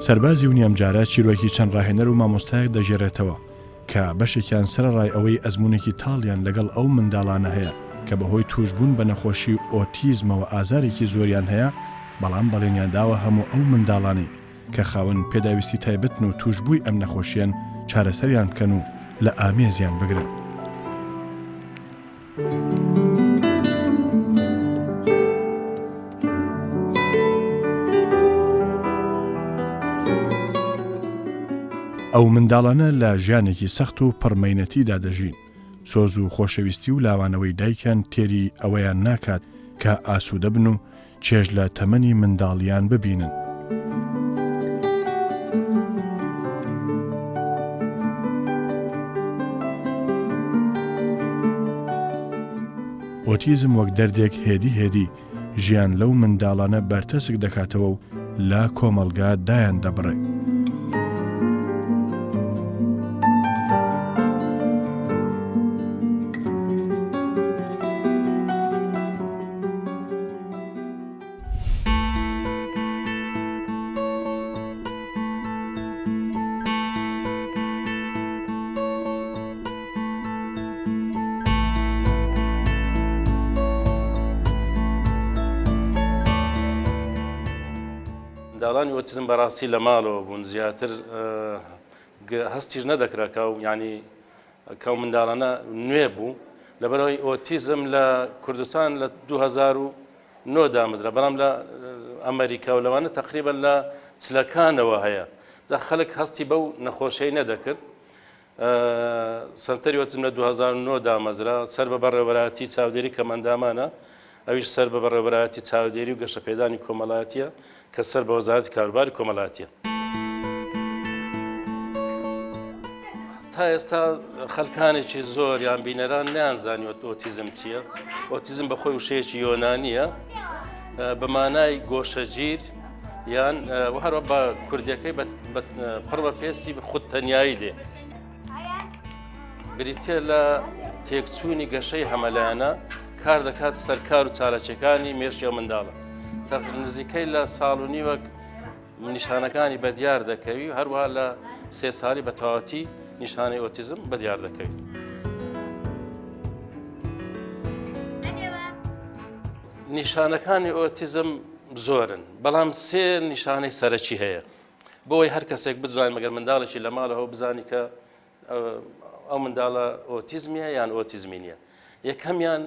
سەربازی ونی ئەمجارە چیرۆکی چەند ڕاهێنەر و مامۆستایەک دەژێڕێتەوە کە بەشێکیان سەرڕای ئەوەی ئەزمونێکی تاڵیان لەگەڵ ئەو منداڵانە هەیە کە بەهۆی توشبوون بە نەخۆشی ئۆتیزمەوە ئازارێکی زۆریان هەیە، بەڵام بەڵێنیان داوە هەموو ئەو منداڵانەی کە خاوەن پێداویستی تایبەتن و توشبووی ئەم نەخۆشیان چارەسەریان بکەن و لە ئامێزیان بگرن. ئەو منداڵانە لە ژیانێکی سەخت و پڕمەینەتیدا دەژین. سۆز و خۆشەویستی و لاوانەوەی دایکیان تێری ئەوەیان ناکات کە ئاسوودە بن و چێژ لە تەمەنی منداڵیان ببینن. ئۆتیزم وەک دەردێک هێدی ژیان لەو منداڵانە بەرتەسک دەکاتەوە و لە کۆمەڵگا دایان دەبڕێ. منداڵانی ئۆتیزم بەڕاستی لە ماڵەوە بوون زیاتر هەستیش نەدەکراکە و ینی کە منداڵانە نوێ بوو لەبەرەوەی ئۆتیزم لە کوردستان لە 2009 دامەزرا، بەڵام لە ئەمریکا و لەوانە تقریبەن لە چلەکانەوە هەیە. خەڵک هەستی بەو نەخۆشەی نەدەکرد. سەنتەری ئۆتیزم لە 2009 دامەزرا سەر بە بەڕێوەبەرایەتی چاودێری کەمەندامانە، ئەویش سەر بە بەڕێوەبەرایەتی چاودێری و گەشەپێدانی کۆمەڵایەتیە کە سەر بە وەزارەتی کاروباری کۆمەڵایەتیە. تا ئێستا خەڵکانێکی زۆر یان بینەران نەیانزانیوە ئۆتیزم چییە. ئۆتیزم بەخۆی وشەیەکی یۆنانیە بە مانای گۆشەگیر یان هەروە بە کوردیەکەی پڕ بە پێستی خودتەنیایی دێ. بریتە لە تێکچوونی گەشەی هەمەلایەنە کار دەکات سەرکار و چارەچەکانی مێشتە منداڵە. نزیکەی لە ساڵ و نیوەک نیشانەکانی بەدیار دەکەوی و هەروەها لە 3 ساڵی بە تەواوەتی نیشانەی ئۆتیزم بەدیار دەکەوی. نیشانەکانی ئۆتیزم زۆرن، بەڵام 3 نیشانەی سەرەکی هەیە بۆی هەر کەسێک بزانین مەگەر منداڵێکی لە ماڵەوە بزانی کە ئەو منداڵە ئۆتیزمیە یان ئۆتیزمی نییە. یەکەمیان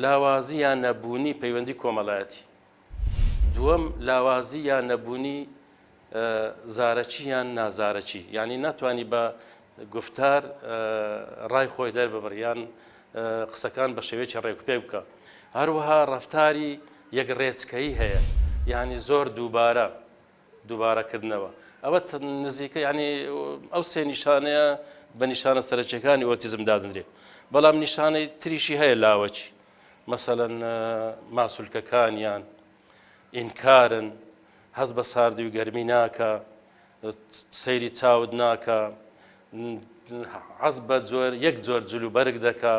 لاوازی یان نەبوونی پەیوەندی کۆمەڵایەتی، دووەم لاوازی یان نەبوونی زارەکی یان نازارەکی، یعنی ناتوانانی بە گفتار ڕای خۆی دەرببڕ یان قسەکان بە شێوەیەکی ڕێکوپێ بکە. هەروەها ڕەفتاری یەک ڕێچکەیی هەیە، یعنی زۆر دووبارەکردنەوە. ئەوە نزیکە ینی ئەو 3 نیشانەیە بە نیشانە سەرەکیەکانی ئۆتیزم دادنرێ. بەڵام نیشانەی تریشی هەیە لاوەکی، مەسەڵەن ماسوولکەکانیان ئینکارن، هەست بە ساردی و گەرمی ناکە، سەیری چاود ناکە، حەز بە یەک جۆر جلوبەرگ دەکا،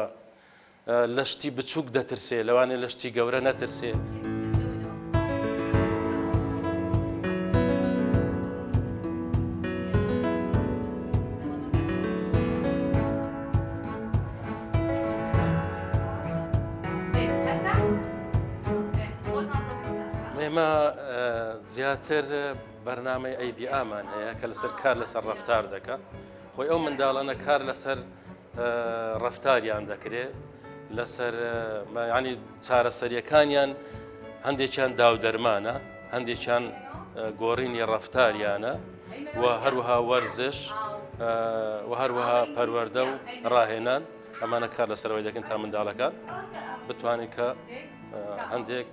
لە شتی بچووک دەترسێ، لەوانێ لە شتی گەورە نەترسێ. ئێمە زیاتر بەرنامەی ئەیبیئامان هەیە کە لەسەر کار لەسەر ڕەفتار دەکە. خۆی ئەو منداڵانە کار لەسەر ڕەفتاریان دەکرێت، لەسەر ینی چارەسەریەکانیان هەندێکیان داودەرمانە، هەندێکیان گۆڕینی ڕەفتاریانە و هەروەها وەرزش و هەروەها پەروەردە و ڕاهێنان. ئەمانە کار لەسەرەوەی دەکەن تا منداڵەکان بتوانین کە هەندێک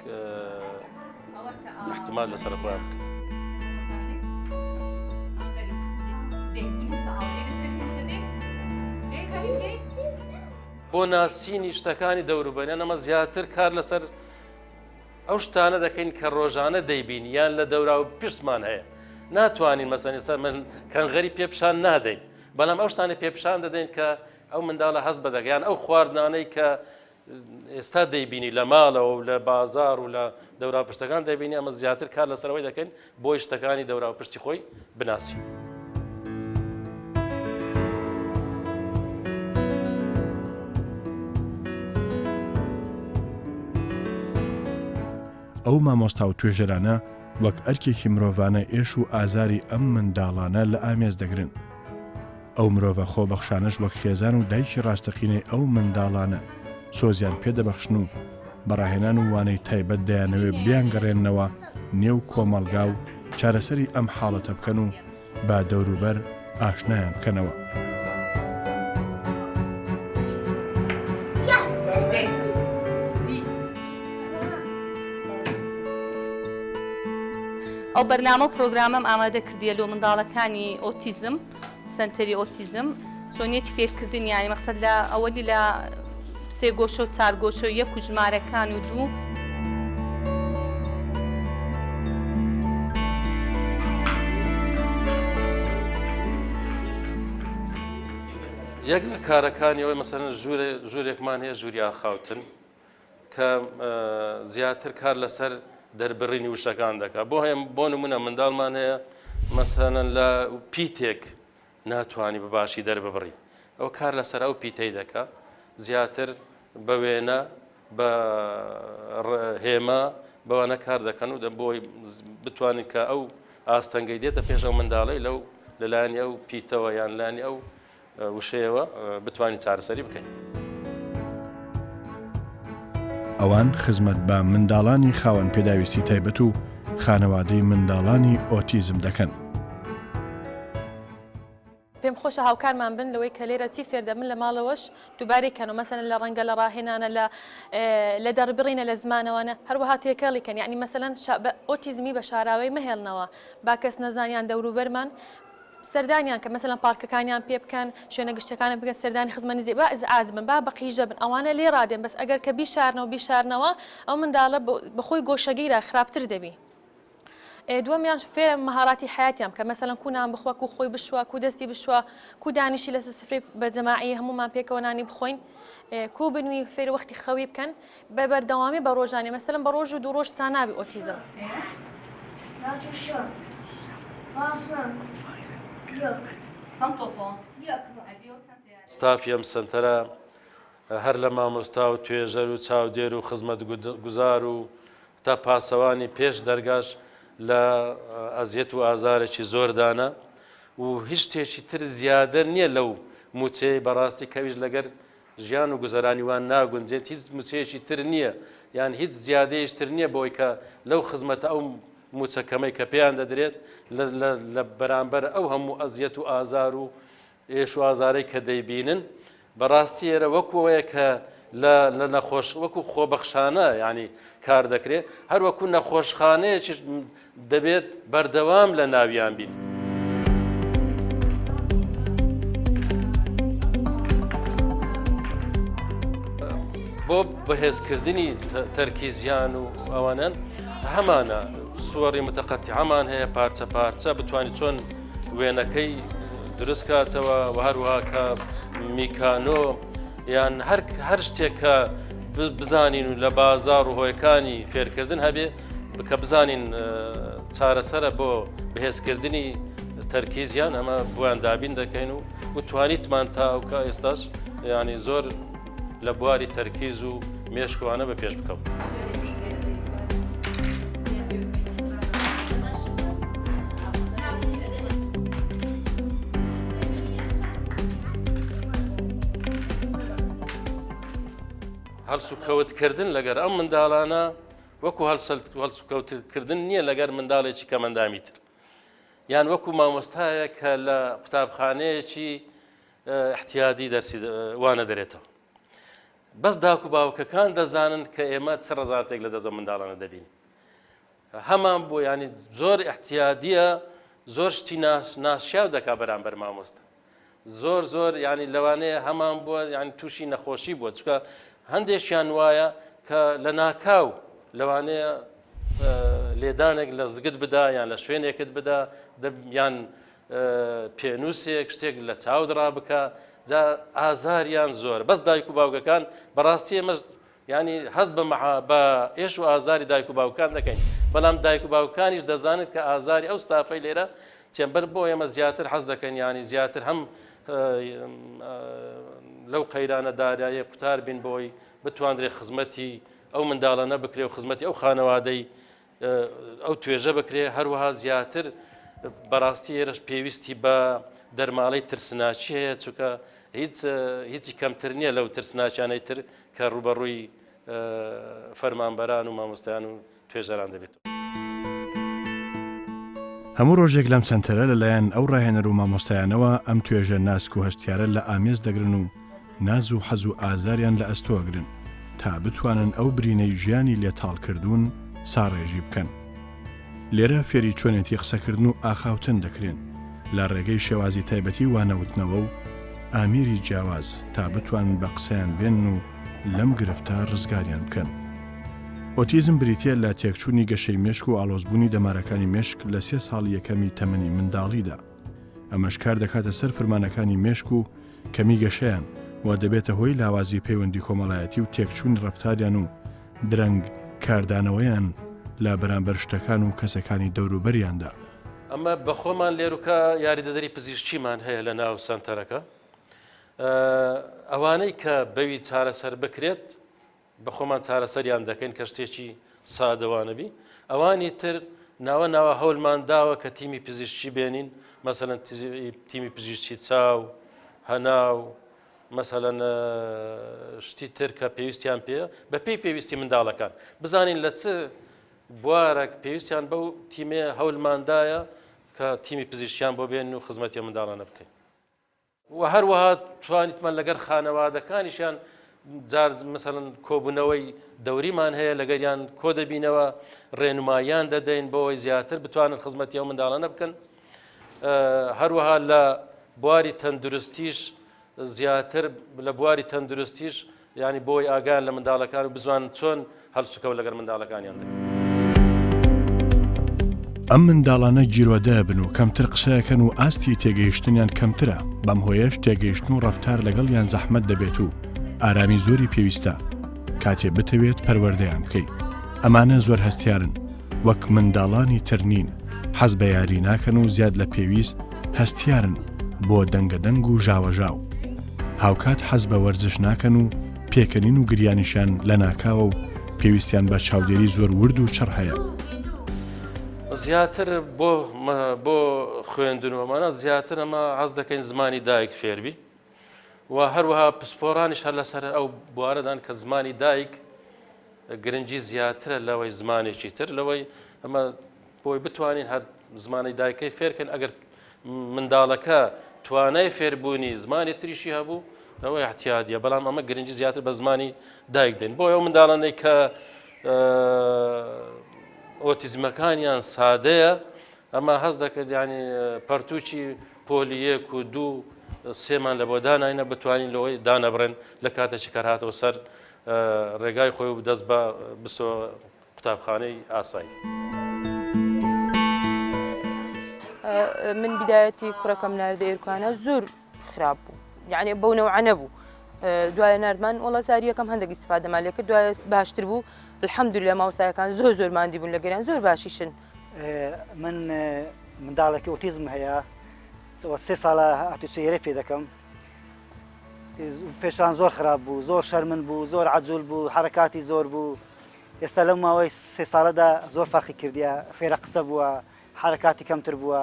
احتمال لەسەر خۆیان بکەن. بۆ ناسینی شتەکانی دەوروبەریان ئەمە زیاتر کار لەسەر ئەو شتانە دەکەین کە ڕۆژانە دەیبین یان لە دەورا و پشتمان هەیە. ناتوانین مەسەن ئێستا من کەنغەری پێپشان نادەین، بەڵام ئەو شتانە پێپشان دەدەین کە ئەو منداڵە هەست بەدەگەیان ئەو خواردانەی کە ئێستا دەیبینی لە ماڵەوە و لە بازار و لە دەورا پشتەکان دەبینی ئەمە زیاتر کار لەسەرەوەی دەکەین بۆی شتەکانی دەورا پشتی خۆی بناسی. ئەو مامۆستا و توێژەرانە وەک ئەرکێکی مرۆڤانە ئێش و ئازاری ئەم منداڵانە لە ئامێز دەگرن. ئەو مرۆڤە خۆبەخشانش وەک خێزان و دایکی ڕاستەقینەی ئەو منداڵانە سۆزیان پێدەبەخشن و بەڕاهێنان و وانەی تایبەت دەیانەوێت بیانگەڕێننەوە نێو کۆمەڵگا و چارەسەری ئەم حاڵەتە بکەن و با دەوروبەر ئاشنایان بکەنەوە. ئەو بەرنامە و پرۆگرامەم ئامادە کردیە لۆ منداڵەکانی ئۆتیزم، سنتەری ئۆتیزم، چۆنیەتی فێرکردن یانی مەقسەد لە ئەوەلی لە 3 گۆشە و 4 گۆشە و 1 و ژمارەکان و 2 یەک لە کارەکانی ئەوەی مەسەرەن ژوورێکمان هەیە ژووری ئاخاوتن کە زیاتر کار لەسەر دەربڕینی وشەکان دەکات. بۆ نمونە منداڵمان هەیە مەسەرەن لە پیتێک ناتوانانی بەباشی دەرببڕی، ئەو کار لەسەر ئەو پیتەی دەکات زیاتر بە وێنە بە هێمە بەوانە کار دەکەن و بۆی بتوانین کە ئەو ئاستەنگەی دێتە پێش ئەو منداڵی لەو لەلایەنی ئەو پیتەوە یان لانی ئەو وشەیەوە بتوانانی چارەسەری بکەین. ئەوان خزمەت بە منداڵانی خاوەن پێداویستی تایبەت و خانەوادەی منداڵانی ئۆتیزم دەکەن. پێم خۆشە هاوکارمان بن لەوەی کە لێرە چی فێردەبن لە ماڵەوەش دووبارێکەن و مەسەن لە ڕەنگە لە ڕاهێنانە لە دەربڕینە لە زمانەوەنە هەروەها تێکەڵیکەن، یعنی مەسەلەن ئۆتیزمی بە شاراوەی مەهێڵنەوە با کەس نەزانیان دەوروبەرمان سەردانیان کە مەسەلەن پارکەکانیان پێ بکەن، شوێنە گشتەکانە بگەن سەردانی خزمەتی زیێ با ئازاز بن با بەقیژە بن، ئەوانە لێ ڕادێن بەس ئەگەر کە بیشارنەوە ئەو منداڵە بەخۆی گۆشەگەیرە خراپتر دەبی. دووەمیان فێرە مەهاراتی حیاتیان کە مەسەلەن کوونان بخوا و خۆی بشوە کو دەستی بشوە کو دانیشی لەسەر سفرەی بە جەماعی هەمومان پێکەوە نانی بخۆین، کو بنووی فێر وەختی خەوی بکەن بە بەردەوامی بە ڕۆژانێ مەسەلەن بە ڕۆژ و 2 ڕۆژ تا نابی ئۆتیزم. ستافی ئەم سنتەرە هەر لە مامۆستا و توێژەر و چاودێر و خزمەت گوزار و تا پاسەوانی پێش دەرگاش لە ئەزیەت و ئازارێکی زۆردانە و هیچ شتێکی تر زیادە نییە لەو موچەی بەڕاستی کەویش لەگەر ژیان و گوزەرانی وان ناگونجێت هیچ موچەیەکی تر نییە یان هیچ زیادەیەش تر نییە بۆی کە لەو خزمەتە ئەو موچەکەمەی کە پێیان دەدرێت لە بەرامبەر ئەو هەموو ئەزیەت و ئازار و ئێش و ئازارەی کە دەیبینن بەڕاستی ئێرە وەکوەیە کە لە نەخۆش وەکو خۆبەخشانە ینی کار دەکرێت هەر وەکو نەخۆشخانەیەکی دەبێت بەردەوام لە ناویان بین. بۆ بەهێزکردنی تەرکیزیان و ئەوانن هەمانە سووەڕی متەقەتی هەمان هەیە پارچە پارچە بتوانانی چۆن وێنەکەی دروست کاتەوە و هەروها کە میکانۆ یان هەر شتێک کە بزانین و لە بازار و هۆیەکانی فێرکردن هەبێ کە بزانین چارەسەرە بۆ بەهێزکردنی تەرکیزیان ئەمە بۆیان دابین دەکەین و توانیتمان تا ئەوکە ئێستاش ینی زۆر لە بواری تەرکیز و مێشکوانە بە پێش بکەوت. هەڵسوکەوتکردن لەگەر ئەم منداڵانە وەکو هەڵسوکەوتکردن نییە لەگەر منداڵێکی کەمەندامی تر یان وەکو مامۆستایە کە لە قوتابخانەیەکی احتیادی دەرسی وانە دەرێتەوە. بەس داک و باوکەکان دەزانن کە ئێمە چ ڕەزاتێک لە دەزە منداڵانە دەبین. هەمان بۆ ینی زۆر احتیادیە زۆر شتی ناشیاو دەکا بەرامبەر مامۆستا. زۆر ینی لەوانەیە هەمان بووە ینی تووشی نەخۆشی بووە چکە هەندێکیان وایە کە لە ناکاو لەوانەیە لێدانێک لە زگت بدا یان لە شوێنێکت بدا یان پێنووسێک شتێک لە چاودڕا بکە جا ئازاریان زۆر بەس دایک و باوکەکان بەڕاستی ئێمە ینی هەست بە ئێش و ئازاری دایک و باوکان دەکەین بەڵام دایک و باوکانیش دەزانێت کە ئازاری ئەو ستافەی لێرە چێمبەر بۆ ئێمە زیاتر حەز دەکەن ینی زیاتر هەم لەو قەیرانە دارایە قوتار بین بۆی بتواندرێ خزمەتی ئەو منداڵانە بکرێ و خزمەتی ئەو خانەوادەی ئەو توێژە بکرێ هەروەها زیاتر بەڕاستی ئێرەش پێویستی بە دەرماڵەی ترسناچی هەیە چونکە هیچی کەمتر نییە لەو ترسناچانەی تر کە ڕوبەڕووی فەرمانبەران و مامۆستایان و توێژەران دەبێت. هەموو ڕۆژێک لەم سنتەرە لەلایەن ئەو ڕاهێنەر و مامۆستایانەوە ئەم توێژە ناسک و هەشتیارە لە ئامێز دەگرن و ناز و حەز و ئازاریان لە ئەستۆگرن تا بتوانن ئەو برینەی ژیانی لێتاڵکردوون ساڕێژی بکەن. لێرە فێری چۆنێتی قسەکردن و ئاخاوتن دەکرێن لە ڕێگەی شێوازی تایبەتی وانەوتنەوە و ئامیری جیاواز تا بتوانن بە قسەیان بێن و لەم گرفتە ڕزگاریان بکەن. ئۆتیزم بریتە لە تێکچوونی گەشەی مێشک و ئاڵۆزبوونی دەمارەکانی مێشک لە 3 ساڵی یەکەمی تەمەنی منداڵیدا. ئەمەش کار دەکاتە سەر فرمانەکانی مێشک و کەمی گەشەیان و دەبێتە هۆی لاوازی پەیوەندی کۆمەڵایەتی و تێکچوونی ڕەفتاریان و درەنگ کاردانەوەیان لە بەرامبەر شتەکان و کەسەکانی دەوروبەریاندا. ئەمە بە خۆمان لێروکە یاریدەدەری پزیشکیمان هەیە لە ناو سنتەرەکە. ئەوانەی کە بەوی چارەسەر بکرێت بە خۆمان چارەسەریان دەکەین کە شتێکی سادەوانەبی. ئەوانی تر ناوە هەوڵمان داوە کە تیمی پزیشکی بێنین، مەسەلەن تیمی پزیشکی چاو، هەناو، مەسەلەن شتی تر کە پێویستیان پێە بە پێی پێویستی منداڵەکان بزانین لە چ بوارێک پێویستیان بەو تیمێ هەوڵماندایە کە تیمی پزیشکیان بۆ بێن و خزمەتی منداڵانە بکەین. و هەروەها توانیتمان لەگەر خانەوادەکانیشیان جار مەسەلەن کۆبوونەوەی دەوریمان هەیە لەگەریان کۆ دەبینەوە ڕێنماییان دەدەین بۆەوەی زیاتر بتوانن خزمەتی ئەو منداڵانە بکەن. هەروەها لە بواری تەندروستیش زیاتر لە بواری تەندروستیش ینی بۆی ئاگان لە منداڵەکان و بزوان چۆن هەڵسوکەوت لەگەر منداڵەکانیان دەکەن. ئەم منداڵانە گیرۆدە بن و کەمتر قسەکەن و ئاستی تێگەیشتنیان کەمترە، بەم هۆیەش تێگەیشتن و ڕەفتار لەگەڵ یان زەحمەت دەبێت و ئارامی زۆری پێویستە کاتێ بتەوێت پەروەردەیان بکەیت. ئەمانە زۆر هەستیارن وەک منداڵانی ترنین، حەز بە یاری ناکەن و زیاد لە پێویست هەستیارن بۆ دەنگەدەنگ و ژاوەژاو. هاوکات حەز بە وەرزش ناکەن و پێکەنین و گریانیشان لە ناکاوە و پێویستیان بە چاودێری زۆر ورد و چڕ هەیە. زیاتر بۆ خوێندنەوەمانە زیاتر ئەمە حەز دەکەین زمانی دایک فێربی و هەروەها پسپۆڕانیش هەر لەسەر ئەو بوارەدان کە زمانی دایک گرنگی زیاترە لەوەی زمانێکی تر لەوەی ئەمە بۆی بتوانین هەر زمانی دایکەی فێرکەن. ئەگەر منداڵەکە توانای فێربوونی زمانی تریشی هەبوو ئەوەی احتیادیە، بەڵام ئەمە گرنگی زیاتر بە زمانی دایک دێن. بۆ ئەو منداڵانەی کە ئۆتیزمەکانیان سادەیە ئەمە هەست دەکرد ینی پەرتوچی پۆلیەک و 2-3مان لە بۆ داناینە بتوانین لەوەی دانەبڕێن لە کاتێکی کارهاتەوە سەر ڕێگای خۆی و دەست بە بستۆ قوتابخانەی ئاسایی. من بدایەتی کوڕەکەم ناردە ئێرکوانە زۆر خراپ بوو، یعنی بەو نەوعە نەبوو. دوایە ناردمان وەڵا ساریەکەم هەندێک ئیستیفادەمان لێ کرد، دوایە باشتر بوو. الحەمدولillah مامۆستایەکان زۆر ماندی بوون لەگەریان زۆر باشیشن. من منداڵێکی ئۆتیزم هەیە 3 ساڵە هاتوچێرە پێ دەکەم. پێشان زۆر خراپ بوو، زۆر شەرمن بوو، زۆر عەجوول بوو، حرەکاتی زۆر بوو. ئێستا لەو ماوەی 3 ساڵەدا زۆر فەرقی کردیە، فێرە قسە بووە، حرەکاتی کەمتر بووە،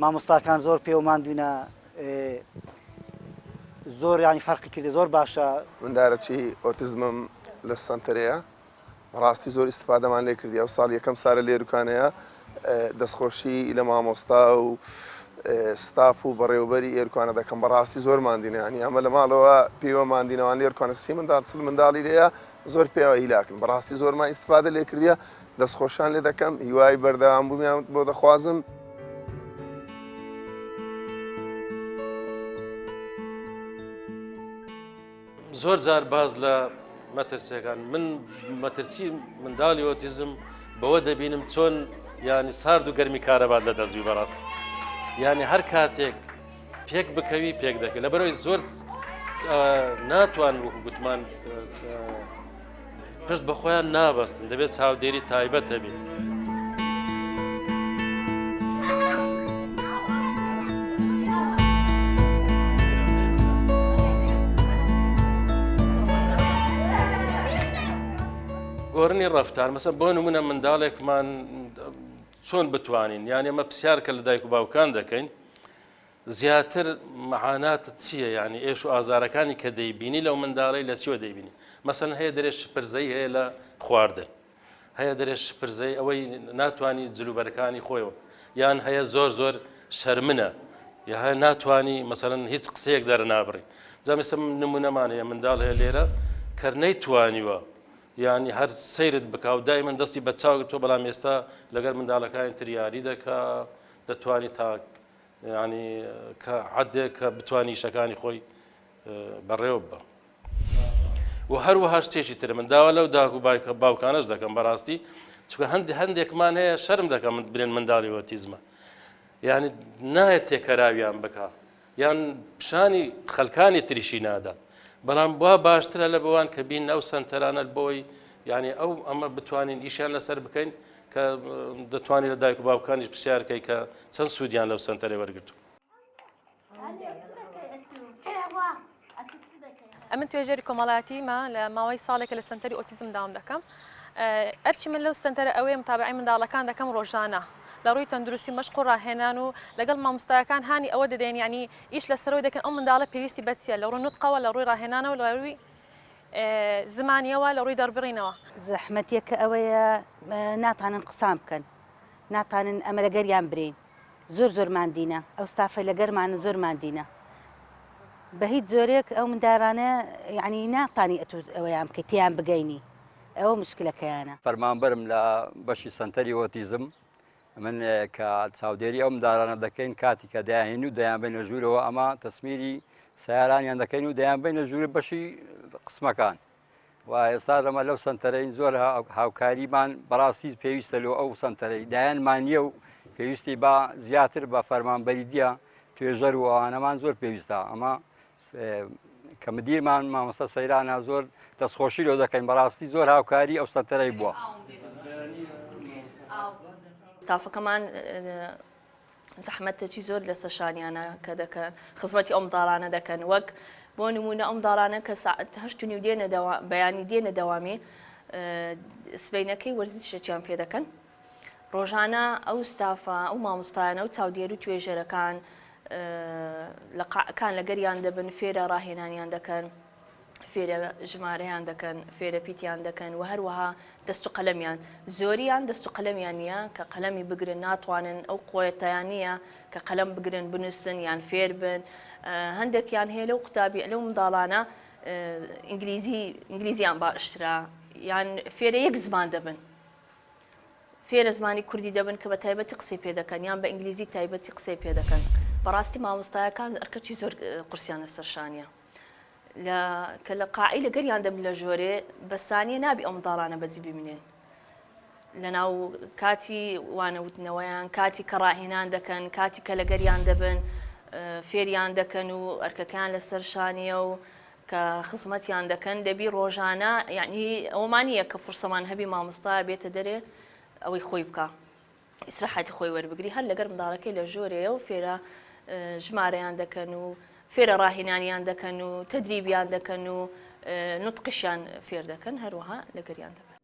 مامۆستاکان زۆر پێ و ماندوونە، زۆر ینی فەرقی کردی، زۆر باشە. من دارەچی ئۆتیزمم لە سنتەرەیە ڕاستی زۆر ئیستیفادەمان لێ کردی. ئەو ساڵ یەکەم سارە لێرکانەیە دەستخۆشی لە مامۆستا و ستاف و بەڕێوەبەری ئێرکوانە دەکەم. بەڕاستی زۆر ماندینە، ینی ئەمە لە ماڵەوە پێوە ماندینەوان لێرکوانە 30 منداڵ 40 منداڵی لێیە زۆر پێوە هیلاکن. بەڕاستی زۆرمان ئیستیفادە لێ کردیە، دەستخۆشان لێ دەکەم، هیوای بەردەوامبوومیان بۆ دەخوازم. زۆر جار باز لە مەترسیەکان من مەترسی منداڵی ئۆتیزم بەوە دەبینم چۆن ینی سارد و گەرمی کارەبات لە دەستبی بەڕاستی، ینی هەر کاتێک پێک بکەوی پێک دەکەی لەبەرەوەی زۆر ناتوان گوتمان پشت بە خۆیان نابەستن دەبێت چاودێری تایبەت هەبێت. گۆڕنی ڕەفتار مەسەن بۆ نمونە منداڵێکمان چۆن بتوانین یان ئێمە پرسیار کە لە دایک و باوکان دەکەین زیاتر مەعاناتت چییە یعنی ئێش و ئازارەکانی کە دەیبینی لەو منداڵی لە چیوە دەیبینی مەسەن هەیە دەرێت شپرزەی هەیە لە خواردن هەیە دەرێت شپرزەی ئەوەی ناتوانانی جلوبەرەکانی خۆیەوە یان هەیە زۆر شەرمنە یا هەیە ناتوانانی مەسەن هیچ قسەیەک دەرنابڕی جامێسم نمونەمان هەیە منداڵ هەیە لێرە کە نەیتوانیوە یعنی هەر سیرت بکە و دای من دەستی بە چاوت تۆ بەڵام ئێستا لەگەر منداڵەکانی تریاری دەکا دەتوانی تا ینی کە عادێک کە بتوانی شەکانی خۆی بەڕێوە بە و هەروەها شتێکی تر من داوا لەو داک و باوکانەش دەکەم بەڕاستی چکە هەندێکمان هەیە شەرم دەکەم برێن منداڵی ئۆتیزمە یعنی نایەت تێکەراویان بکە یان پیشانی خەڵکانی تریشی نادا بەڵام بوا باشترە لە بەوان کە بین ئەو سنتەرانە بۆی یعنی ئەو ئەمە بتوانین ئیشیان لەسەر بکەین کە دەتوانین لە دایک و باوکانیش پرسیارکەی کە چەند سوودیان لەو سنتەرێ وەرگرتو. ئەمن توێژەری کۆمەڵایەتیمە لە ماوەی ساڵێکە لە سنتەری ئۆتیزم داوام دەکەم. ئەرچی من لەو سنتەرە ئەوەیە متابعی منداڵەکان دەکەم ڕۆژانە لە ڕووی تەندروستی مەشق و ڕاهێنان و لەگەڵ مامۆستایەکان هانی ئەوە دەدەین ینی ئیش لەسەرەوەی دەکەن ئەو منداڵە پێویستی بەچیە لە ڕووی نوتقەوە لە ڕووی ڕاهێنانەوە لە ڕووی زمانیەوە لە ڕووی دەربڕینەوە. زەحمەتێکە ئەوەیە ناتوانن قسام بکەن ناتوانن ئەمە لەگەریان برین زۆر ماندینە ئەو ستافە لەگەرمانە زۆر ماندینە بە هیچ زۆرێک ئەو مندارانە یعنی ناتانی ئەوەیان بکە تیان بگەینی ئەوە مشکلەکەیانە. فەرمانبەرم لە بەشی سنتەری ئۆتیزم من کە چاودێری ئەو مندارانە دەکەین کاتی کە داهێن و دەیان بین لە ژوورەوە ئەمە تەسمیری سیارانیان دەکەین و دەیان بین لە ژوورە بەشی قسمەکان و ئێستا لەمە لەو سنتەرەی زۆر هاوکاریمان بەڕاستی پێویستە لەوە ئەو سنتەرەی دایانمانیە و پێویستی بە زیاتر بە فەرمانبەری دیە توێژەر و ئەوانەمان زۆر پێویستە ئەمە کە مدیرمان مامۆستا سەیرانە زۆر دەستخۆشی لەو دەکەین بەڕاستی زۆر هاوکاری ئەو سنتەرەی بووە. ستافەکەمان زەحمەتێکی زۆر لە سەشانیانە کە دەکەن خزمەتی ئەو منداڵانە دەکەن وەک بۆ نمونە ئەو منداڵانە کە ساعت 8:30 بەیانی دێنە دەوامی سبەینەکەی وەرزشێکیان پێ دەکەن ڕۆژانە ئەو ستافە ئەو مامۆستایانە و چاودێر و توێژەرەکان لە قاعەکان لەگەریان دەبن فێرە ڕاهێنانیان دەکەن فێرە ژمارەیان دەکەن فێرە پیتیان دەکەن و هەروەها دەست و قەلەمیان زۆریان دەست و قەلەمیان نییە کە قەلەمی بگرن ناتوانن ئەو قۆیەتیان نییە کە قەلەم بگرن بنووسن یان فێر بن هەندێکیان هەیە لەو قوتابی لەو منداڵانە ئینگلیزیان باشترا یان فێرە یەک زمان دەبن فێرە زمانی کوردی دەبن کە بە تایبەتی قسەی پێ دەکەن یان بە ئینگلیزی تایبەتی قسەی پێ دەکەن بەڕاستی مامۆستایەکان ئەرکەچی زۆر قورسیانە سەرشانیە کە لە قاعی لەگەریان دەبن لە ژۆرێ بەسانیە نابی ئەو منداڵانە بەجێ ببینێن لەناو کاتی وانەوتنەوەیان کاتی کە ڕاهێنان دەکەن کاتی کە لەگەریان دەبن فێریان دەکەن و ئەرکەکان لە سەرشانیە و کە خزمەتیان دەکەن دەبی ڕۆژانە یعنی ئەومانیە کە فرسەمان هەبی مامۆستا بێتە دەرێ ئەوەی خۆی بکە ئیسراحەتی خۆی وەربگری هەر لەگەر منداڵەکەی لە ژۆرەیە و فێرە ژمارەیان دەکەن و فێرە ڕاهێنانیان دەکەن و تەدریبیان دەکەن و نوتقیشیان فێر دەکەن هەروەها لەگەریان دەبن.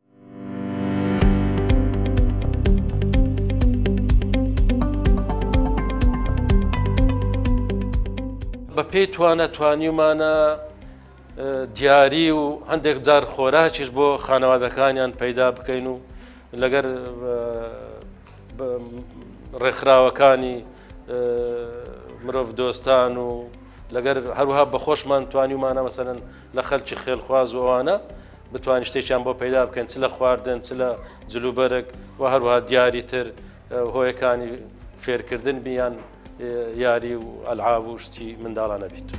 بە پێی توانیمانە دیاری و هەندێک جار خۆراکیش بۆ خانەوادەکانیان پەیدا بکەین و لەگەر ڕێکخراوەکانی مرۆڤ دۆستان و لەگەر هەروها بەخۆشمان توانیمانە مەسەرەن لە خەلکی خێڵخواز و ئەوانە بتوانین شتێکیان بۆ پەیدا بکەین چ لە خواردن چ لە جلوبەرێک و هەروها دیاری تر هۆیەکانی فێرکردن بیان یاری و ئەلعاب و شتی منداڵانە بیت.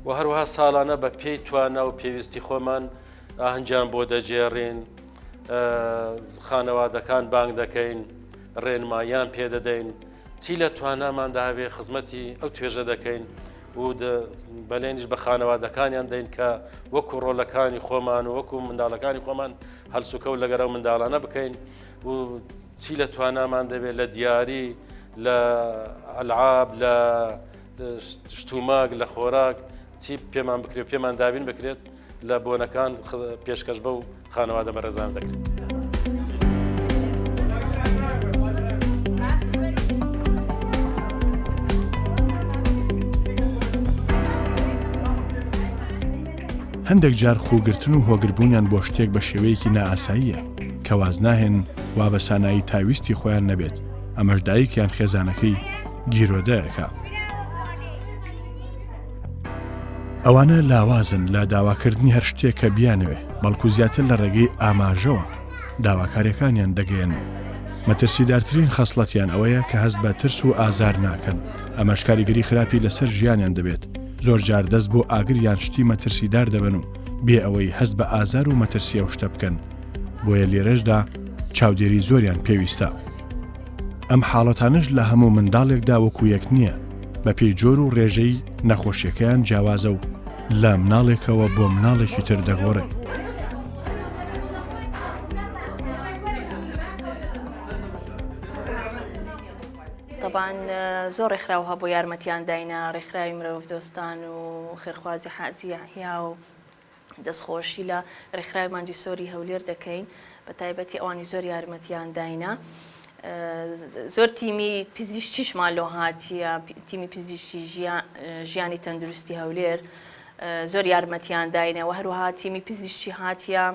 و هەروەها هەروەها ساڵانە بە پێی توانە و پێویستی خۆمان ئاهەنجان بۆ دەجێڕین، خانەوادەکان بانگ دەکەین، ڕێنمایان پێدەدەین، چی لە توانامانداوێ خزمەتی ئەو توێژە دەکەین و بەلێنیش بە خانەوادەکانیان دەین کە وەکو ڕۆلەکانی خۆمان و وەکو منداڵەکانی خۆمان هەلسوکە و لەگەرە منداڵانە بکەین و چی لە توانامان دەبێت لە دیاری، لە ئەلعاب، لە شتوماک، لە خۆراک چی پێمان بکرێت پێمان دابین بکرێت لە بۆنەکان پێشکەش بە و خانەوادە بەڕێزان دەکرێت. هەندێک جار خوگرتن و هۆگربوونیان بۆ شتێک بە شێوەیەکی نائاساییە کە واز ناهێن وا بە سانایی تاویستی خۆیان نەبێت، ئەمەش دایکیان خێزانەکەی گیرۆدەیەکە. ئەوانە لاوازن لە داواکردنی هەر شتێک کە بیانوێ، بەڵکو زیاتر لە ڕێگەی ئاماژەوە داواکاریەکانیان دەگەێن. مەترسیدارترین خەسڵەتیان ئەوەیە کە هەست بە ترس و ئازار ناکەن، ئەمەش کاریگەری خراپی لەسەر ژیانیان دەبێت. زۆر جار دەست بۆ ئاگریان شتی مەترسیدار دەبن و بێ ئەوەی هەست بە ئازار و مەترسیە و شتە بکەن، بۆیە لێرەشدا چاودێری زۆریان پێویستە. ئەم حاڵەتانش لە هەموو منداڵێکدا وەکو یەک نییە، بە پێی جۆر و ڕێژەی نەخۆشیەکەیان جیاوازە و لە مناڵێکەوە بۆ مناڵێکی تر دەگۆڕێ. طبعاً زۆر ڕێکخراوها بۆ یارمەتیان داینا، ڕێکخراوی مرۆڤ دۆستان و خێرخوازی حاجی یەحیا و دەستخۆشی لە ڕێکخراوی مانجیسۆری هەولێر دەکەین، بە تایبەتی ئەوانی زۆر یارمەتیان داینا. زۆر تیمی پزیشکیشمان لۆ هاتیە، تیمی پزیشکی ژیانی تەندروستی هەولێر زۆر یارمەتیان داینە و هەروەها تیمی پزیشکی هاتیە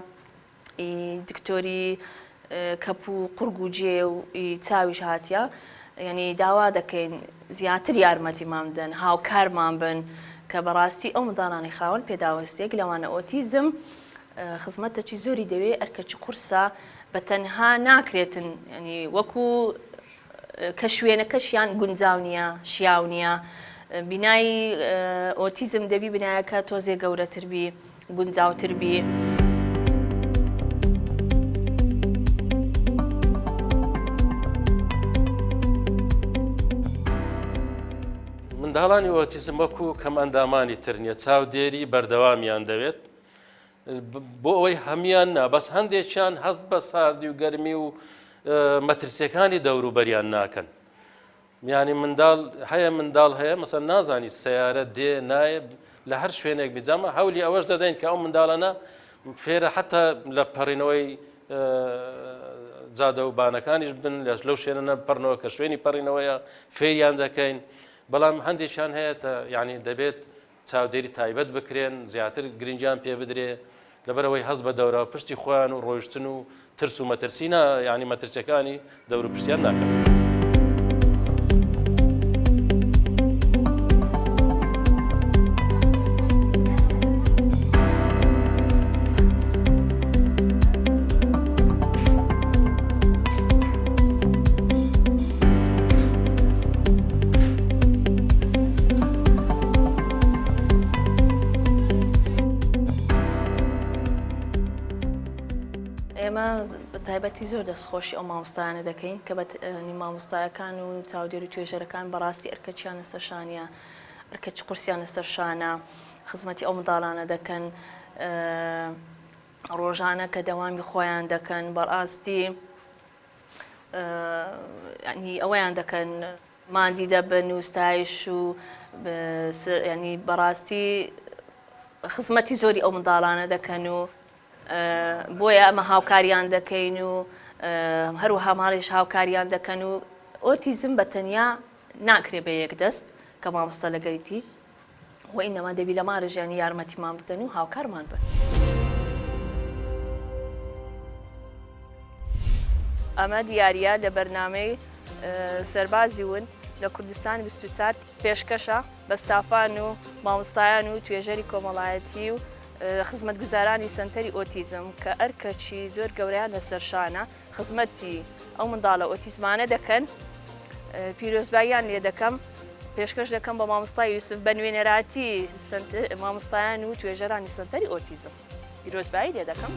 دکتۆری کەپ و قورگ و جێ و چاویش هاتیە. یعنی داوا دەکەین زیاتر یارمەتیمان بدەن، هاوکارمان بن کە بەڕاستی ئەو منداڵانی خاوەن پێداوەستێک لەوانە ئۆتیزم خزمەتێکی زۆری دەوێت ئەرکەچی قورسە بە تەنها ناکرێتن، ینی وەکو کە شوێنەکەشیان گونجاو نییە، شیاو نییە. بینایی ئۆتیزم دەبی بنایەکە تۆزێ گەورەتر بی، گونجاوتر بی. منداڵانی ئۆتیزم وەکو کەم ئەندامانی تر نییە، چاودێری بەردەوامیان دەوێت بۆ ئەوەی هەمیان نا، بەس هەندێکیان هەست بە ساردی و گەرمی و مەترسیەکانی دەوروبەریان ناکەن. میانی منداڵ هەیە مەسەن نازانی سەیارە دێ نایە لە هەر شوێنێک بیجامە هەولی ئەوەش دەدەین کە ئەو منداڵانە فێرە حتا لە پەڕینەوەی جادە و بانەکانیش بن لەو شوێنە پەڕنەوە کە شوێنی پەڕینەوەیە فێریان دەکەین. بەڵام هەندێکیان هەیە یعنی دەبێت چاودێری تایبەت بکرێن، زیاتر گرنگیان پێ بدرێ لەبەرەوەی هەست بە دەورە پشتی خۆیان و ڕۆیشتن و ترس و مەترسینە، یعنی مەترسیەکانی دەور و پشتیان ناکەن. تایبەتی زۆر دەستخۆشی ئەو مامۆستایانە دەکەین کە مامۆستایەکان و چاودێر و توێژەرەکان بەڕاستی ئەرکەچیانە سەرشانە، ئەرکەچ قورسیانە سەرشانە، خزمەتی ئەو منداڵانە دەکەن، ڕۆژانە کە دەوامی خۆیان دەکەن، بەڕاستی ئەوەیان دەکەن ماندی دەبن و ستایش و ینی بەڕاستی خزمەتی زۆری ئەو منداڵانە دەکەن و بۆیە ئەمە هاوکاریان دەکەین و هەروەها ماڵیش هاوکاریان دەکەن و ئۆتیزم بە تەنیا ناکرێ بە یەک دەست کە مامۆستا لەگەیتی و ئینەما دەبی لە ماڕە ژیانی یارمەتیمان بدەن و هاوکارمان بن. ئەمە دیاریە لە بەرنامەی سەربازی ون لە کوردستانی 24 پێشکەشە بە ستافان و مامۆستایان و توێژەری کۆمەڵایەتی و خزمەتگوزارانی سەنتەری ئۆتیزم کە ئەرکەچی زۆر گەورەیان لەسەرشانە خزمەتی ئەو منداڵە ئۆتیزمانە دەکەن. پیرۆزباییان لێ دەکەم پێشکەش دەکەم بە مامۆستای یوسف بە نوێنەراتی مامۆستایان و توێژەرانی سنتەری ئۆتیزم پیرۆزبایی لێ دەکەم.